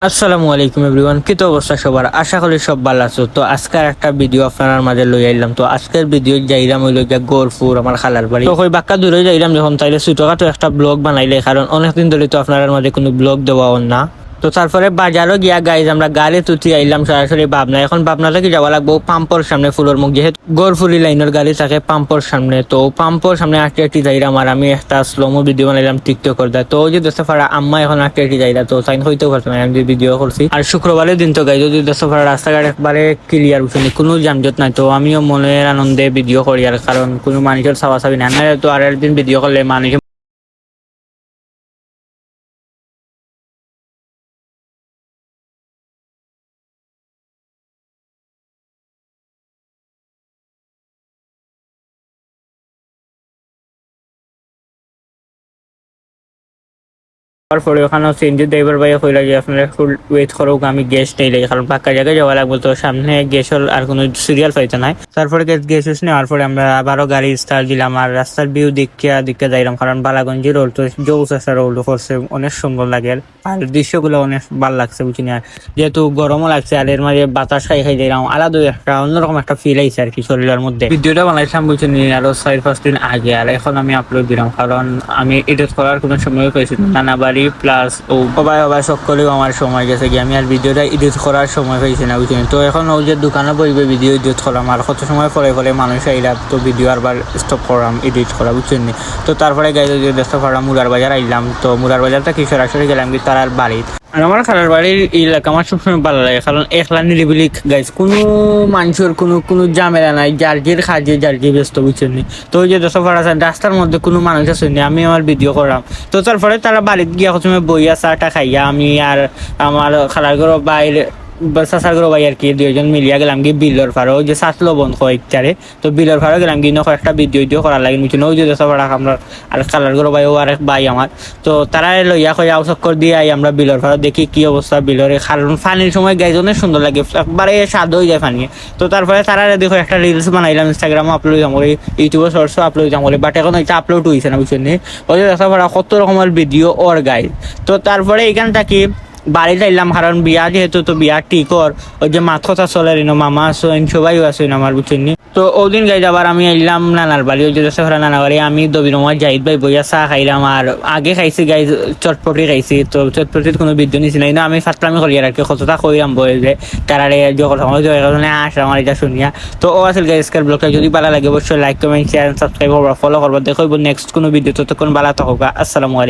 আসসালামু আলাইকুম এভরিওয়ান, কি তো অবস্থা সবার? আশা করি সব ভালো আছো। তো আজকের একটা ভিডিও আপনার মাঝে লই আইলাম। তো আজকের ভিডিও যাইলাম হইল গিয়া গোরপুর, আমার খালার বাড়ি। তো ওই বাক্কা দূরে যাইলাম যখন, তাইলে ছোটখাটো একটা ব্লগ বানাইলে, কারণ অনেকদিন ধরে তো আপনার মাঝে কোনো ব্লগ দেওয়া না। তো তারপরে বাজারও গিয়া গাইজ আমরা গাড়ি তুতি আইলাম সরাসরি পাবনা। এখন পাবনা থেকে যাওয়া লাগবো পাম্পর সামনে ফুলের মুখ, যেহেতু গোরফুলি লাইনের গাড়ি থাকে পাম্পর সামনে। তো পাম্পর সামনে আটকে আটটি যাইলাম, আর আমি একটা স্লোমো ভিডিও বানাইলাম টিকটক করতে। তো ওই যে দশটা ফাড়া আম্মা এখন আটকে আটটি যাইলা, তো সাইন হইতেও পারতো না, আমি ভিডিও করছি। আর শুক্রবারের দিন তো গাইজ, যদি দশটা ফাড়া রাস্তাঘাট একবারে ক্লিয়ার বুঝছেন, কোনো যানজট নাই। তো আমিও মনের আনন্দে ভিডিও করি, আর কারণ কোনো মানুষের চাওয়া চাবি না। তো আর একদিন ভিডিও করলে মানুষ তারপরে ওখানে সিএনজি ড্রাইভার ভাইয়া কইলা যে আপনারা একটু ওয়েট করো, আমি গ্যাস নেই লাগে, কারণ পাক্কা জায়গায় যাওয়া লাগবে। তো সামনে গ্যাসের আর কোনো সিরিয়াল পাইতে নাই। তারপরে গ্যাস নেওয়ার পরে আমরা আবারও গাড়ি স্টার্ট দিলাম, আর রাস্তার ভিউ দিকে যাইলাম, কারণ বালাগঞ্জি রোড তো জৌসাসা রোড করছে, অনেক সুন্দর লাগে আর দৃশ্যগুলো অনেক ভালো লাগছে বুঝিনি। আর যেহেতু গরমও লাগছে, আর এর মাঝে বাতাস খাই যাইলাম, আলাদা একটা অন্যরকম একটা ফিল আইছে আর কি শরীরের মধ্যে। ভিডিওটা বানাইছিলাম বুঝিনি আরো 4-5 দিন আগে, আর এখন আমি আপলোড দিলাম, কারণ আমি এডিট করার কোনো সময় পাইছি না। নানা বাড়ি প্লাস ও সবাই সকলেও আমার সময় গেছে গিয়ে, আমি আর ভিডিওটা এডিট করার সময় পাইছি না বুঝছেন। তো এখন ও যে দোকানে বইবে ভিডিও এডিট করাম, আর কত সময় পরে মানুষ আইলাম, তো ভিডিও আরবার স্টপ করাম এডিট করা বুঝছেন। তো তারপরে গাইজ দেখতে পারলাম মুরার বাজার আইলাম। তো মুরার বাজারটা কি সরাসরি গেলাম কি তার বাড়ির। আর আমার খালার বাড়ির এলাকা আমার সবসময় ভালো লাগে, কারণ একলা নিরিবিলি গাইজ, কোনো মানুষের কোনো ঝামেলা নাই, জার্জির খাজে জার্জি ব্যস্ত বুঝছেন। তো ওই যে দশবার আছে রাস্তার মধ্যে কোনো মানুষ আছে না, আমি আমার ভিডিও করলাম। তো তারপরে তারা বাড়িতে গিয়া প্রথমে বইয়া চাটা খাইয়া আমি আর আমার খালার ঘর বাইরে চাষার ঘর ভাই আর কি দুইজন মিলিয়া গেলাম কি বিলর ফারো, ওই যে শ্বাস লবণ কয়েকটারে। তো বিলর ফারো গেলাম কি একটা ভিডিও করার লাগে বুঝছেন। ওই যে দশবার আমরা আর খালার ঘর ভাই ও আর এক ভাই আমার। তো তারা লইয়া কই আও চক্কর দিয়ে আই আমরা বিলর ফারো, দেখি কি অবস্থা বিলরে, কারণ পানির সময় গাইজ অনেক সুন্দর লাগে, একবারে স্বাদ হয়ে যায় পানি। তো তারপরে তারা দেখো একটা রিলস বানাইলাম, ইনস্টাগ্রামে আপলোড দিলাম, ইউটিউবে শর্টসও আপলোড দিলাম, বাট এখন এটা আপলোড হয়েছে না বুঝছেন। ওই যে দশবার কত রকমের ভিডিও ওর গাইজ। তো তারপরে এইখানটা কি বাড়ি যাইলাম, কারণ বিয়া যেহেতু, তো বিয়া টিকর ওই যে মাত কথা চলে মামা আসেন সবাইও আসেন আমার বুঝছেন। তো ওদিন গাই যাবার আমি এলাম নানার বাড়ি, ওই যে নানা বাড়ি। আমি দবিরমার জাহিদ ভাই বইয়া চা খাইলাম, আর আগে খাইছি গাই চটপটি খাইছি। তো চটপটির কোনো বিদ্যুৎ নিছি নাই, আমি ফাটলামি করি আর কি, কতটা কইলাম বই যে তারারে আসে আমার এটা শুনিয়া। তো ও আসল গাই আজকের ব্লগটা যদি ভালো লাগে অবশ্যই লাইক কমেন্ট শেয়ার সাবস্ক্রাইব করবা, ফলো করবা। দেখো নেক্সট কোনো ভিডিও, ততক্ষণ ভালো থাকবা। আসসালামু আলাইকুম।